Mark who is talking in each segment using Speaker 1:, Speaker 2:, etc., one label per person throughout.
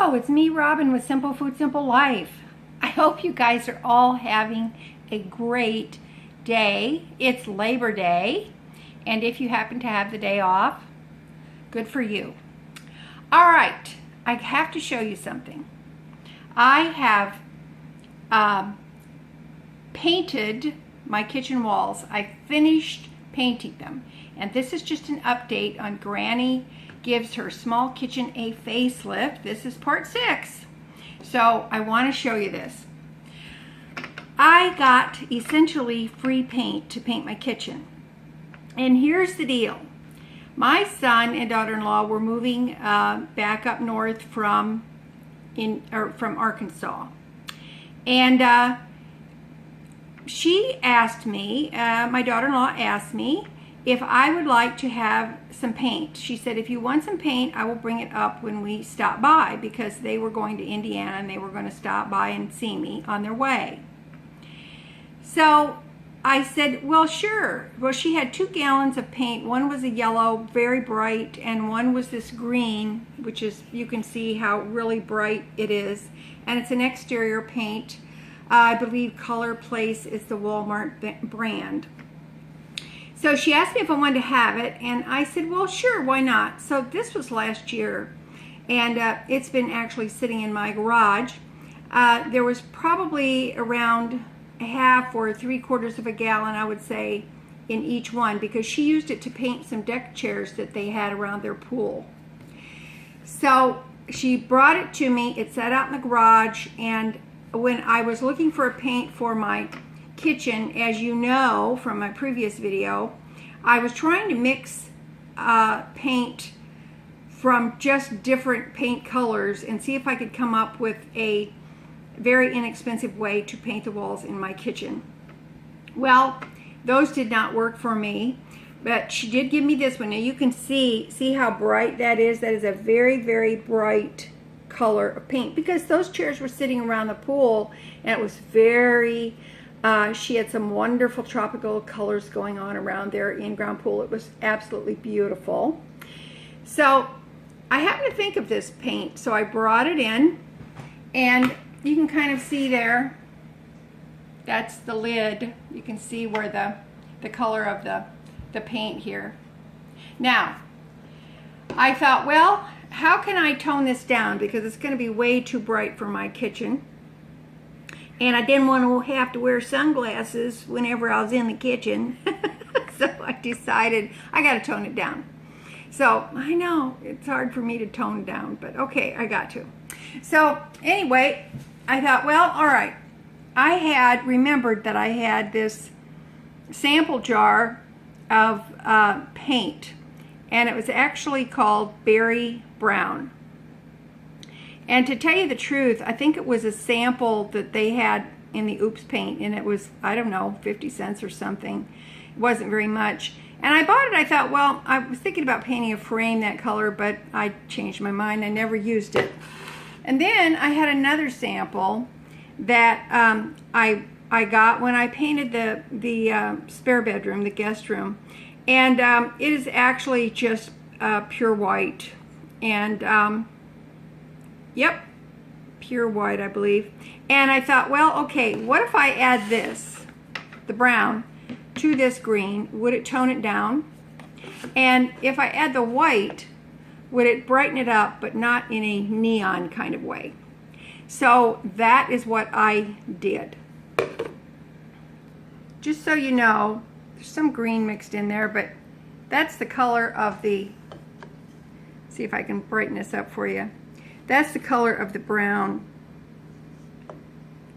Speaker 1: Hello, it's me, Robin, with Simple Food, Simple Life. I hope you guys are all having a great day. It's Labor Day, and if you happen to have the day off, good for you. All right, I have to show you something. I have painted my kitchen walls. I finished painting them, and this is just an update on Granny gives her small kitchen a facelift. This is part 6. So I want to show you this. I got essentially free paint to paint my kitchen. And here's the deal. My son and daughter-in-law were moving back up north from Arkansas. And she asked me, my daughter-in-law asked me, if I would like to have some paint. She said, if you want some paint, I will bring it up when we stop by, because they were going to Indiana and they were going to stop by and see me on their way. So I said, well, sure. Well, she had 2 gallons of paint. One was a yellow, very bright, and one was this green, which is, you can see how really bright it is. And it's an exterior paint. I believe Color Place is the Walmart brand. So she asked me if I wanted to have it, and I said, well, sure, why not? So this was last year, and it's been actually sitting in my garage. There was probably around a half or 3/4 of a gallon, I would say, in each one, because she used it to paint some deck chairs that they had around their pool. So she brought it to me. It sat out in the garage, and when I was looking for a paint for my kitchen, as you know from my previous video, I was trying to mix paint from just different paint colors and see if I could come up with a very inexpensive way to paint the walls in my kitchen. Well, those did not work for me, but she did give me this one. Now you can see how bright that is. That is a very, very bright color of paint, because those chairs were sitting around the pool, and it was very she had some wonderful tropical colors going on around their in-ground pool. It was absolutely beautiful. So I happened to think of this paint, so I brought it in, and you can kind of see there, that's the lid. You can see where the color of the paint here. Now, I thought, well, how can I tone this down, because it's going to be way too bright for my kitchen. And I didn't want to have to wear sunglasses whenever I was in the kitchen. So I decided I got to tone it down. So I know it's hard for me to tone down, but okay, I got to. So anyway, I thought, well, all right. I had remembered that I had this sample jar of paint, and it was actually called Berry Brown. And to tell you the truth, I think it was a sample that they had in the Oops paint, and it was, I don't know, 50 cents or something. It wasn't very much. And I bought it. I thought, well, I was thinking about painting a frame that color, but I changed my mind. I never used it. And then I had another sample that I got when I painted the spare bedroom, the guest room. And it is actually just pure white. And yep, pure white, I believe. And I thought, well, okay, what if I add this, the brown, to this green? Would it tone it down? And if I add the white, would it brighten it up, but not in a neon kind of way? So that is what I did. Just so you know, there's some green mixed in there, but that's the color of the, see if I can brighten this up for you. That's the color of the brown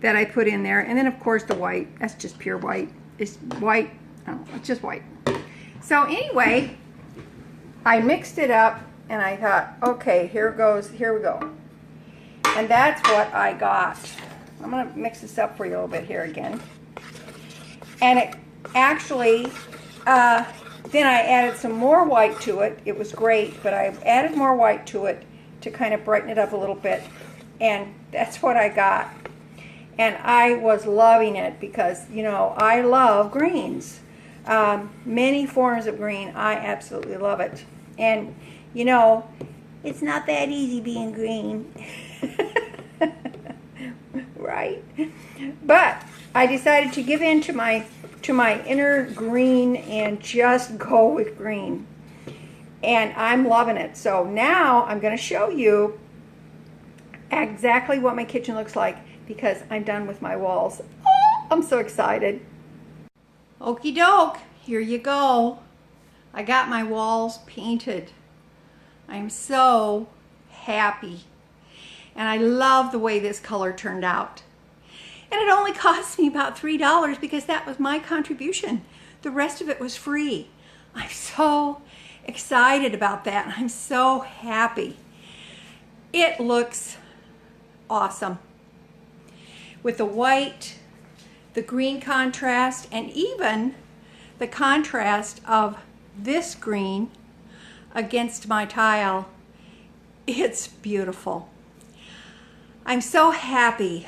Speaker 1: that I put in there. And then, of course, the white. That's just pure white. It's white. Oh, it's just white. So anyway, I mixed it up, and I thought, okay, here goes. Here we go. And that's what I got. I'm going to mix this up for you a little bit here again. And it actually, then I added some more white to it. It was great, but I added more white to it to kind of brighten it up a little bit, and that's what I got. And I was loving it, because, you know, I love greens. Many forms of green, I absolutely love it. And, you know, It's not that easy being green. Right? But I decided to give in to my inner green and just go with green. And I'm loving it. So now I'm going to show you exactly what my kitchen looks like because I'm done with my walls. Oh, I'm so excited. Okie doke, here you go. I got my walls painted. I'm so happy. And I love the way this color turned out. And it only cost me about $3 because that was my contribution. The rest of it was free. I'm so excited about that. I'm so happy. It looks awesome. With the white, the green contrast, and even the contrast of this green against my tile. It's beautiful. I'm so happy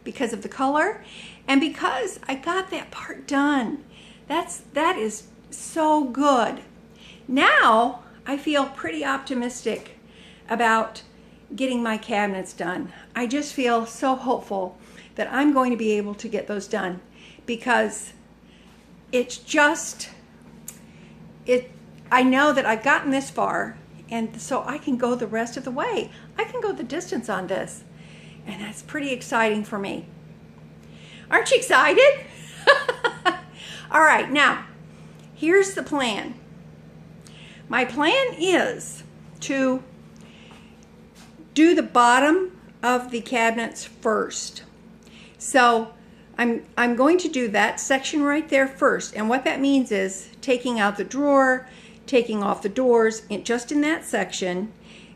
Speaker 1: because of the color and because I got that part done. That is so good. Now I feel pretty optimistic about getting my cabinets done. I just feel so hopeful that I'm going to be able to get those done because it's just, I know that I've gotten this far and so I can go the rest of the way. I can go the distance on this. And that's pretty exciting for me. Aren't you excited? All right, now, here's the plan. My plan is to do the bottom of the cabinets first. So I'm going to do that section right there first. And what that means is taking out the drawer, taking off the doors, just in that section,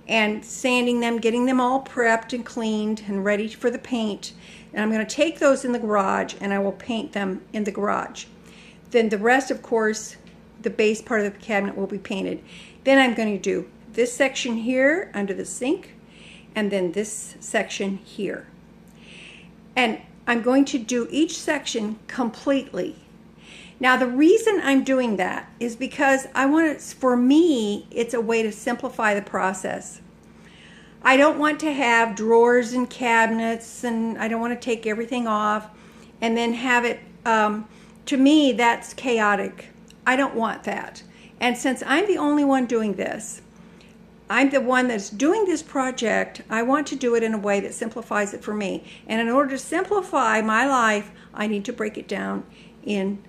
Speaker 1: and sanding them, getting them all prepped and cleaned and ready for the paint. And I'm going to take those in the garage and I will paint them in the garage. Then the rest, of course, the base part of the cabinet will be painted. Then I'm going to do this section here under the sink and then this section here. And I'm going to do each section completely. Now the reason I'm doing that is because I want it, for me, it's a way to simplify the process. I don't want to have drawers and cabinets and I don't want to take everything off and then have it, to me that's chaotic. I don't want that. And since I'm the only one doing this, I'm the one that's doing this project, I want to do it in a way that simplifies it for me. And in order to simplify my life, I need to break it down in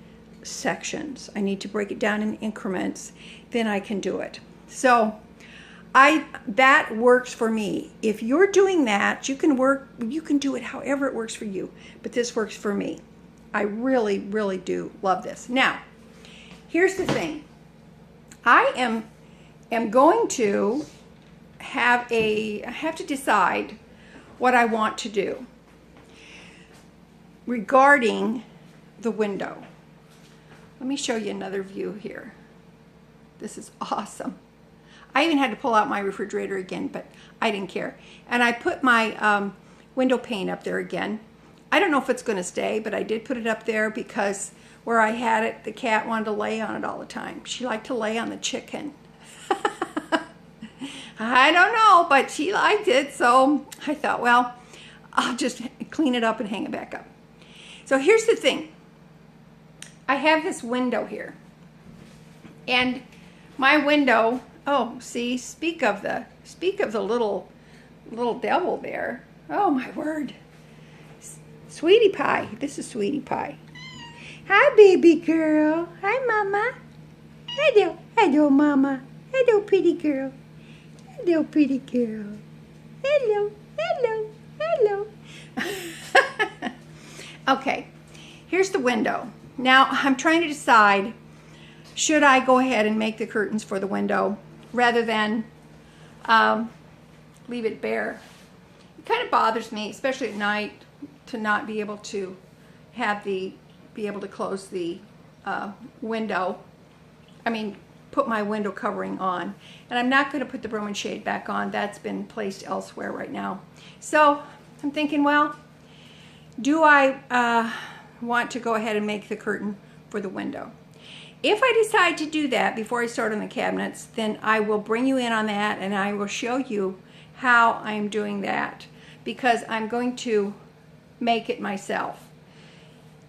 Speaker 1: sections. I need to break it down in increments. Then I can do it. So that works for me. If you're doing that, you can do it however it works for you. But this works for me. I really, really do love this. Now, here's the thing. I am going to I have to decide what I want to do regarding the window. Let me show you another view here. This is awesome. I even had to pull out my refrigerator again, but I didn't care. And I put my window pane up there again. I don't know if it's going to stay, but I did put it up there because where I had it, the cat wanted to lay on it all the time. She liked to lay on the chicken. I don't know, but she liked it, so I thought, well, I'll just clean it up and hang it back up. So here's the thing. I have this window here, and my window, oh, see, speak of the little devil there. Oh my word. Sweetie Pie. This is Sweetie Pie. Hi, baby girl. Hi, Mama. Hello. Hello, Mama. Hello, pretty girl. Hello, pretty girl. Hello. Hello. Hello. Okay, here's the window. Now, I'm trying to decide, should I go ahead and make the curtains for the window rather than leave it bare? It kind of bothers me, especially at night, to not be able to be able to close the window. I mean, put my window covering on. And I'm not going to put the broom and shade back on. That's been placed elsewhere right now. So I'm thinking, well, do I want to go ahead and make the curtain for the window? If I decide to do that before I start on the cabinets, then I will bring you in on that, and I will show you how I'm doing that, because I'm going to make it myself.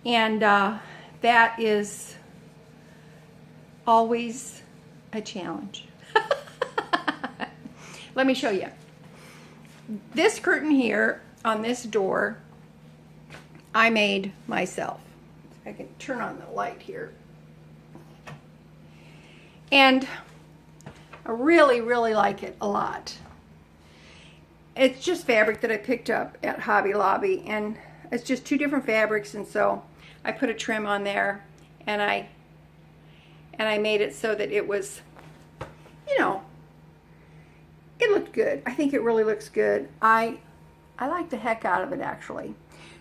Speaker 1: And that is always a challenge. Let me show you. This curtain here on this door, I made myself. I can turn on the light here. And I really, really like it a lot. It's just fabric that I picked up at Hobby Lobby, and it's just two different fabrics, and so I put a trim on there, and I made it so that it was, you know, it looked good. I think it really looks good. I like the heck out of it, actually.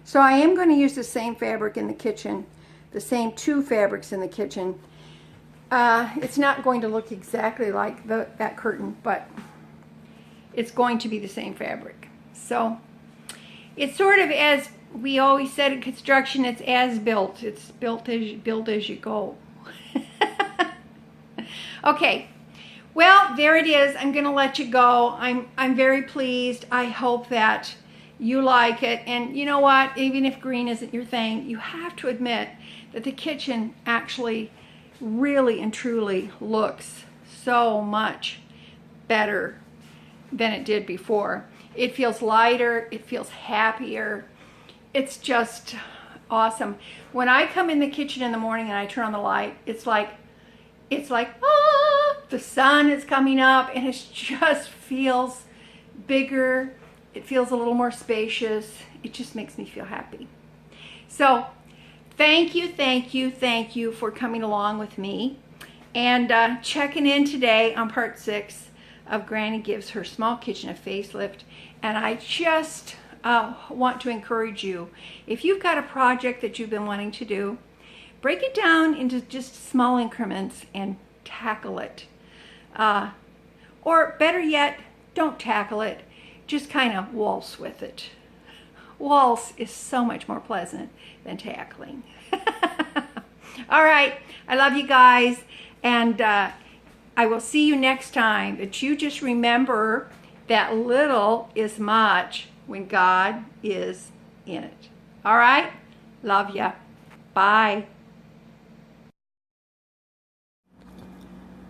Speaker 1: So I am going to use the same fabric in the kitchen, the same two fabrics in the kitchen. It's not going to look exactly like that curtain, but it's going to be the same fabric. So it's sort of, as we always said in construction, it's as built. It's built as you go. Okay. Well, there it is. I'm going to let you go. I'm very pleased. I hope that you like it. And you know what? Even if green isn't your thing, you have to admit that the kitchen actually really and truly looks so much better than it did before. It feels lighter. It feels happier. It's just awesome. When I come in the kitchen in the morning and I turn on the light, it's like, ah, the sun is coming up, and it just feels bigger. It feels a little more spacious. It just makes me feel happy. So thank you for coming along with me and checking in today on part 6 of Granny Gives Her Small Kitchen a Facelift. And I just want to encourage you, if you've got a project that you've been wanting to do, break it down into just small increments and tackle it. Or better yet, don't tackle it. Just kind of waltz with it. Waltz is so much more pleasant than tackling. All right. I love you guys. And I will see you next time. But you just remember that little is much when God is in it. All right? Love ya. Bye.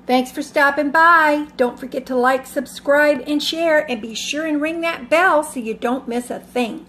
Speaker 1: Thanks for stopping by. Don't forget to like, subscribe, and share, and be sure and ring that bell so you don't miss a thing.